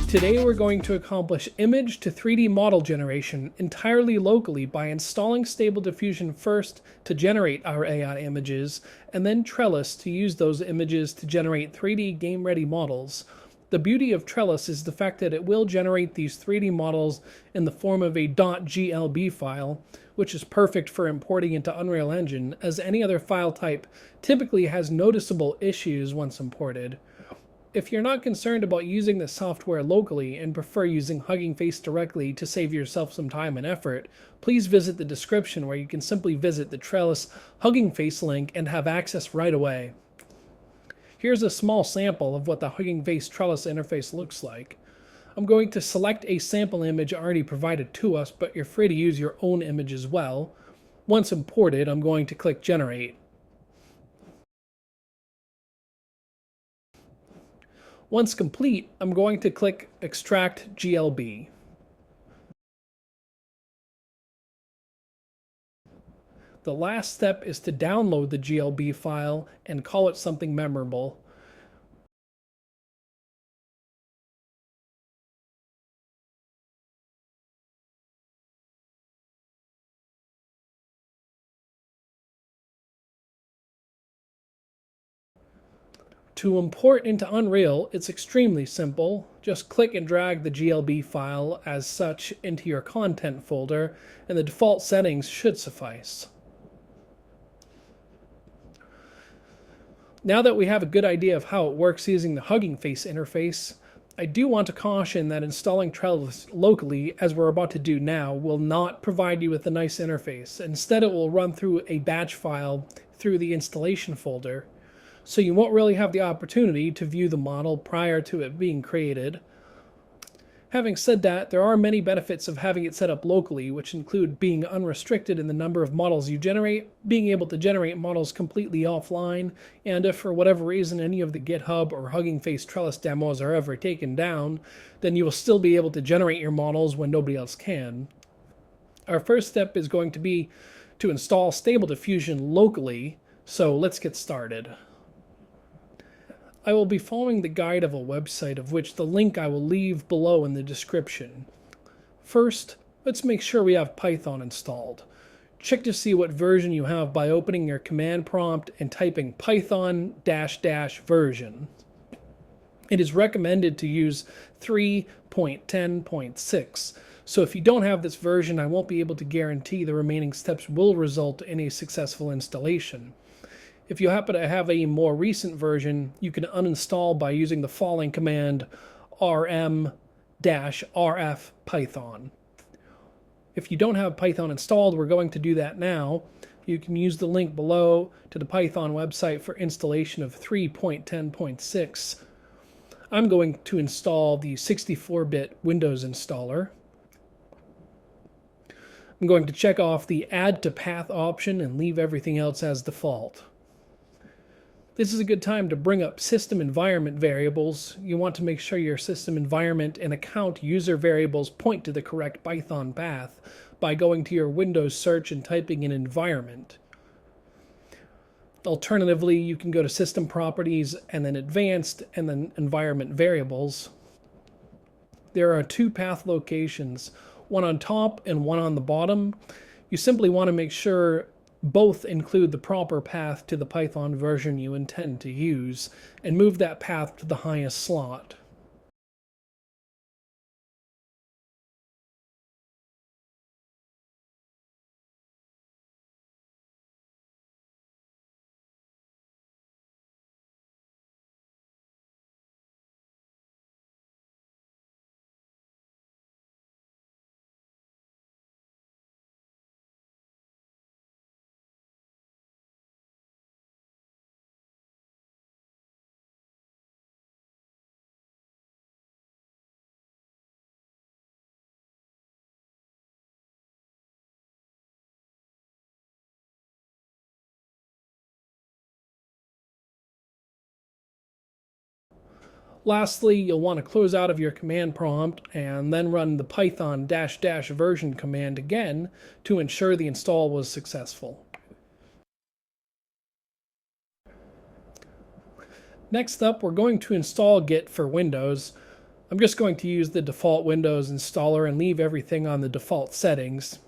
Today we're going to accomplish image to 3D model generation entirely locally by installing Stable Diffusion first to generate our AI images, and then Trellis to use those images to generate 3D game-ready models. The beauty of Trellis is the fact that it will generate these 3D models in the form of a .glb file, which is perfect for importing into Unreal Engine, as any other file type typically has noticeable issues once imported. If you're not concerned about using the software locally and prefer using Hugging Face directly to save yourself some time and effort, please visit the description where you can simply visit the Trellis Hugging Face link and have access right away. Here's a small sample of what the Hugging Face Trellis interface looks like. I'm going to select a sample image already provided to us, but you're free to use your own image as well. Once imported, I'm going to click Generate. Once complete, I'm going to click Extract GLB. The last step is to download the GLB file and call it something memorable. To import into Unreal, it's extremely simple. Just click and drag the GLB file as such into your content folder, and the default settings should suffice. Now that we have a good idea of how it works using the Hugging Face interface, I do want to caution that installing Trellis locally, as we're about to do now, will not provide you with a nice interface. Instead, it will run through a batch file through the installation folder, so you won't really have the opportunity to view the model prior to it being created. Having said that, there are many benefits of having it set up locally, which include being unrestricted in the number of models you generate, being able to generate models completely offline, and if for whatever reason any of the GitHub or Hugging Face Trellis demos are ever taken down, then you will still be able to generate your models when nobody else can. Our first step is going to be to install Stable Diffusion locally, so let's get started. I will be following the guide of a website, of which the link I will leave below in the description. First, let's make sure we have Python installed. Check to see what version you have by opening your command prompt and typing python --version. It is recommended to use 3.10.6, so if you don't have this version, I won't be able to guarantee the remaining steps will result in a successful installation. If you happen to have a more recent version, you can uninstall by using the following command rm-rf python. If you don't have Python installed, we're going to do that now. You can use the link below to the Python website for installation of 3.10.6. I'm going to install the 64-bit Windows installer. I'm going to check off the Add to Path option and leave everything else as default. This is a good time to bring up system environment variables. You want to make sure your system environment and account user variables point to the correct Python path by going to your Windows search and typing in environment. Alternatively, you can go to System Properties and then Advanced and then Environment Variables. There are two path locations, one on top and one on the bottom. You simply want to make sure both include the proper path to the Python version you intend to use, and move that path to the highest slot. Lastly, you'll want to close out of your command prompt and then run the python --version command again to ensure the install was successful. Next up, we're going to install Git for Windows. I'm just going to use the default Windows installer and leave everything on the default settings.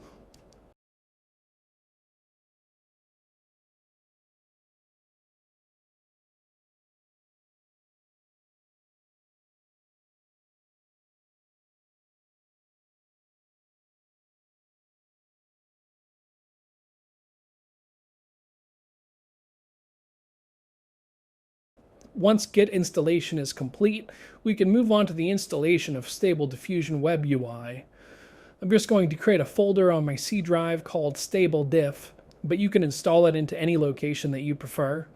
Once Git installation is complete, we can move on to the installation of Stable Diffusion Web UI. I'm just going to create a folder on my C drive called Stable Diff, but you can install it into any location that you prefer.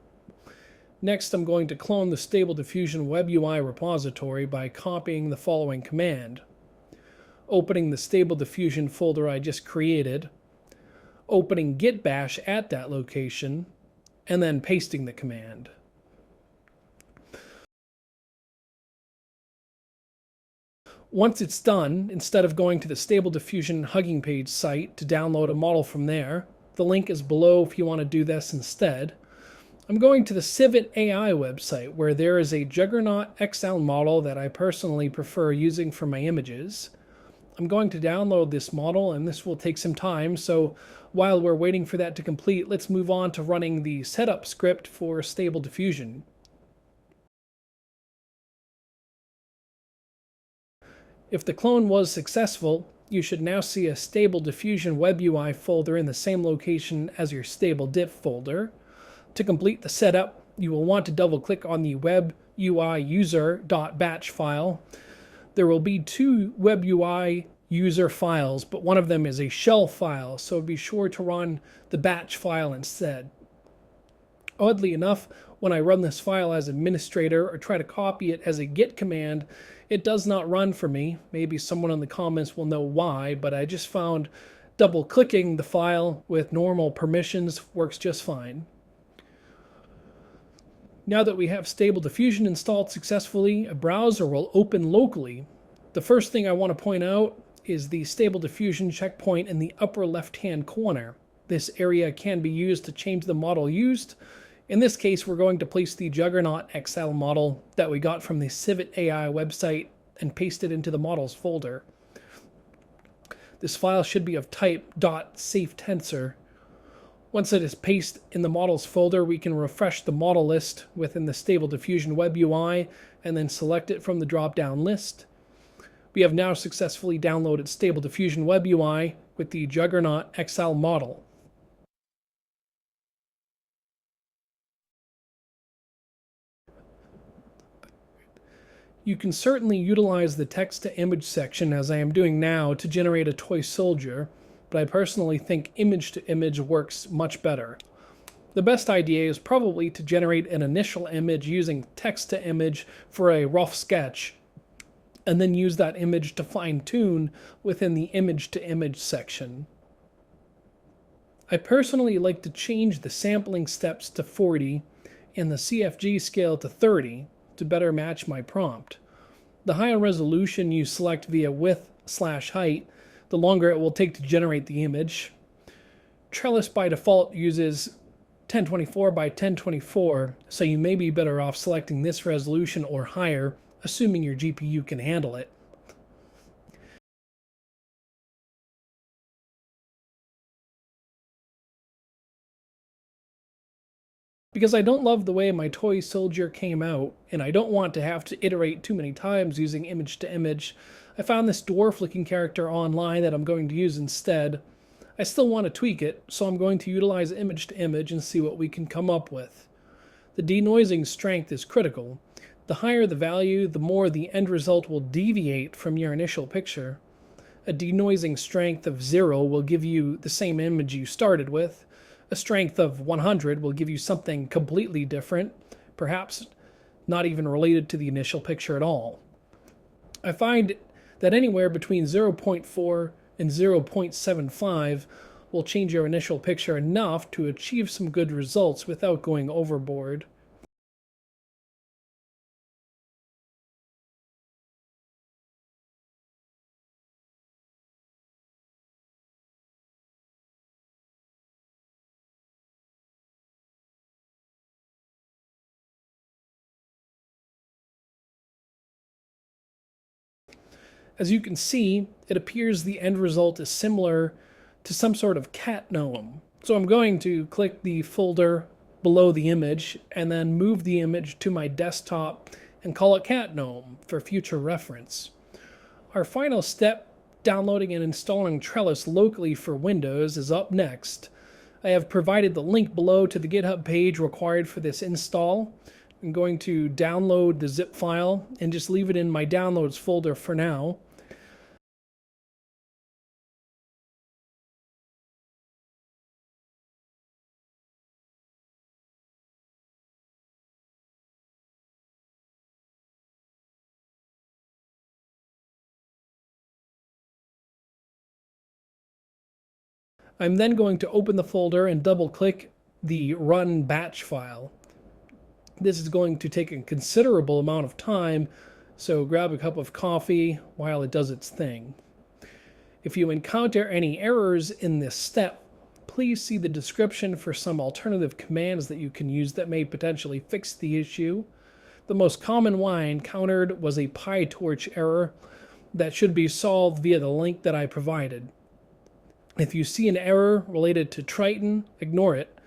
Next, I'm going to clone the Stable Diffusion Web UI repository by copying the following command. Opening the Stable Diffusion folder I just created, opening git bash at that location, and then pasting the command. Once it's done, instead of going to the Stable Diffusion Hugging Page site to download a model from there, the link is below if you want to do this instead. I'm going to the Civit AI website where there is a Juggernaut XL model that I personally prefer using for my images. I'm going to download this model, and this will take some time, so while we're waiting for that to complete, let's move on to running the setup script for Stable Diffusion. If the clone was successful, you should now see a Stable Diffusion Web UI folder in the same location as your Stable Diff folder. To complete the setup, you will want to double-click on the web UI user.batch file. There will be two web UI user files, but one of them is a shell file, so be sure to run the batch file instead. Oddly enough, when I run this file as administrator or try to copy it as a git command, it does not run for me. Maybe someone in the comments will know why, but I just found double-clicking the file with normal permissions works just fine. Now that we have Stable Diffusion installed successfully, a browser will open locally. The first thing I want to point out is the Stable Diffusion checkpoint in the upper left-hand corner. This area can be used to change the model used. In this case, we're going to place the Juggernaut XL model that we got from the Civit AI website and paste it into the models folder. This file should be of type .safetensor. Once it is pasted in the models folder, we can refresh the model list within the Stable Diffusion Web UI and then select it from the drop-down list. We have now successfully downloaded Stable Diffusion Web UI with the Juggernaut XL model. You can certainly utilize the text-to-image section, as I am doing now, to generate a toy soldier, but I personally think image-to-image works much better. The best idea is probably to generate an initial image using text-to-image for a rough sketch, and then use that image to fine-tune within the image-to-image section. I personally like to change the sampling steps to 40 and the CFG scale to 30 to better match my prompt. The higher resolution you select via width/height, the longer it will take to generate the image. Trellis by default uses 1024 by 1024, so you may be better off selecting this resolution or higher, assuming your GPU can handle it. Because I don't love the way my toy soldier came out, and I don't want to have to iterate too many times using image to image, I found this dwarf-looking character online that I'm going to use instead. I still want to tweak it, so I'm going to utilize image to image and see what we can come up with. The denoising strength is critical. The higher the value, the more the end result will deviate from your initial picture. A denoising strength of 0 will give you the same image you started with. A strength of 100 will give you something completely different, perhaps not even related to the initial picture at all. I find that anywhere between 0.4 and 0.75 will change your initial picture enough to achieve some good results without going overboard. As you can see, it appears the end result is similar to some sort of cat gnome. So I'm going to click the folder below the image and then move the image to my desktop and call it cat gnome for future reference. Our final step, downloading and installing Trellis locally for Windows, is up next. I have provided the link below to the GitHub page required for this install. I'm going to download the zip file and just leave it in my downloads folder for now. I'm then going to open the folder and double-click the run batch file. This is going to take a considerable amount of time, so grab a cup of coffee while it does its thing. If you encounter any errors in this step, please see the description for some alternative commands that you can use that may potentially fix the issue. The most common one I encountered was a PyTorch error that should be solved via the link that I provided. If you see an error related to Triton, ignore it,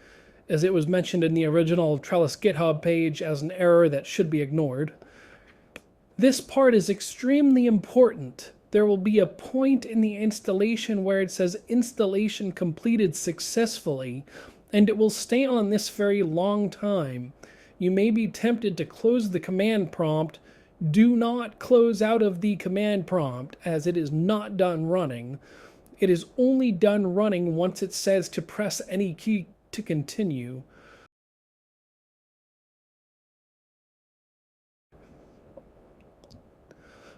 as it was mentioned in the original Trellis GitHub page as an error that should be ignored. This part is extremely important. There will be a point in the installation where it says installation completed successfully, and it will stay on this very long time. You may be tempted to close the command prompt. Do not close out of the command prompt, as it is not done running. It is only done running once it says to press any key to continue.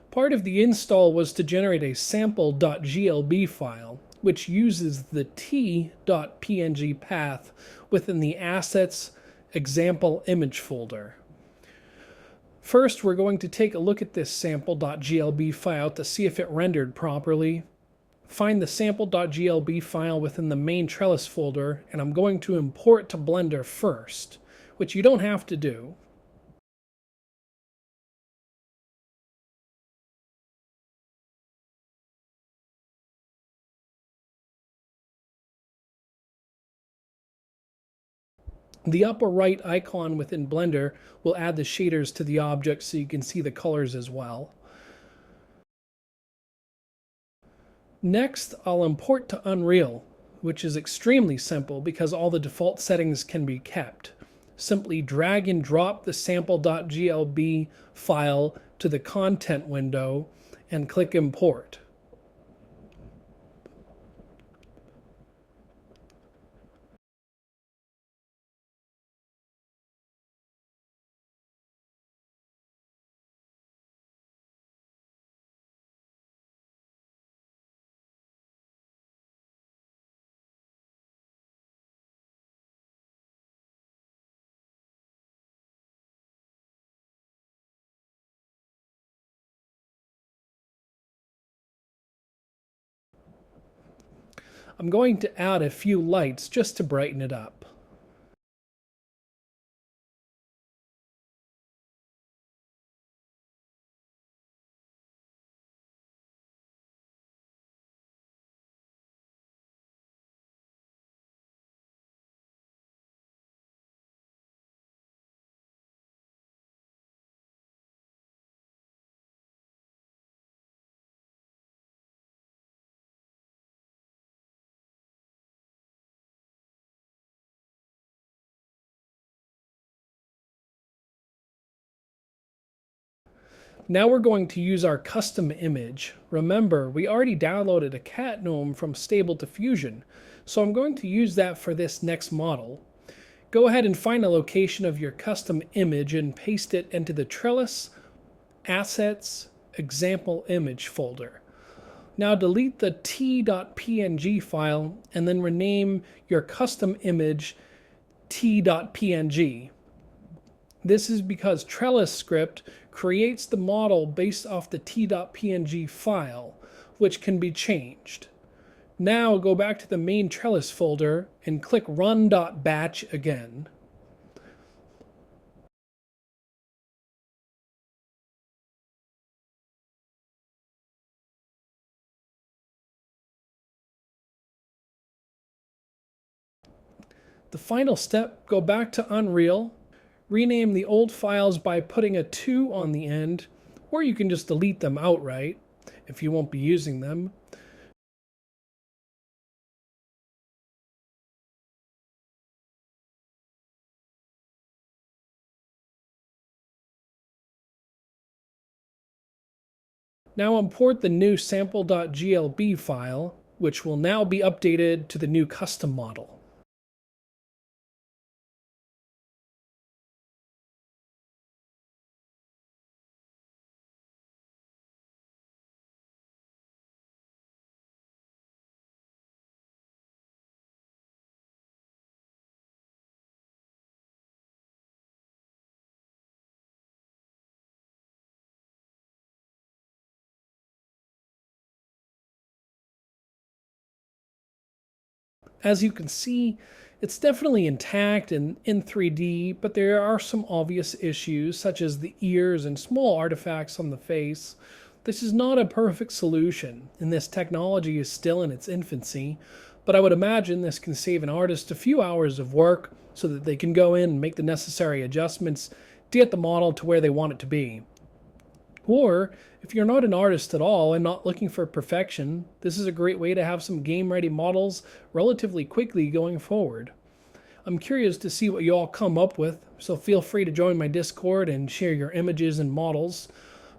Part of the install was to generate a sample.glb file, which uses the t.png path within the assets example image folder. First, we're going to take a look at this sample.glb file to see if it rendered properly. Find the sample.glb file within the main Trellis folder, and I'm going to import to Blender first, which you don't have to do. The upper right icon within Blender will add the shaders to the object so you can see the colors as well. Next, I'll import to Unreal, which is extremely simple because all the default settings can be kept. Simply drag and drop the sample.glb file to the content window and click Import. I'm going to add a few lights just to brighten it up. Now we're going to use our custom image. Remember, we already downloaded a cat gnome from Stable Diffusion, so I'm going to use that for this next model. Go ahead and find a location of your custom image and paste it into the Trellis Assets Example Image folder. Now delete the t.png file and then rename your custom image t.png. This is because Trellis script creates the model based off the t.png file, which can be changed. Now go back to the main Trellis folder and click run.batch again. The final step, go back to Unreal, rename the old files by putting a 2 on the end, or you can just delete them outright if you won't be using them. Now import the new sample.glb file, which will now be updated to the new custom model. As you can see, it's definitely intact and in 3D, but there are some obvious issues, such as the ears and small artifacts on the face. This is not a perfect solution, and this technology is still in its infancy, but I would imagine this can save an artist a few hours of work so that they can go in and make the necessary adjustments to get the model to where they want it to be. Or, if you're not an artist at all and not looking for perfection, this is a great way to have some game-ready models relatively quickly going forward. I'm curious to see what you all come up with, so feel free to join my Discord and share your images and models.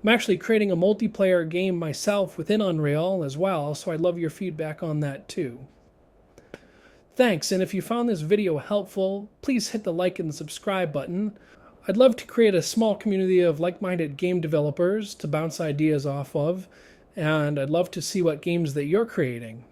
I'm actually creating a multiplayer game myself within Unreal as well, so I'd love your feedback on that too. Thanks, and if you found this video helpful, please hit the like and subscribe button. I'd love to create a small community of like-minded game developers to bounce ideas off of, and I'd love to see what games that you're creating.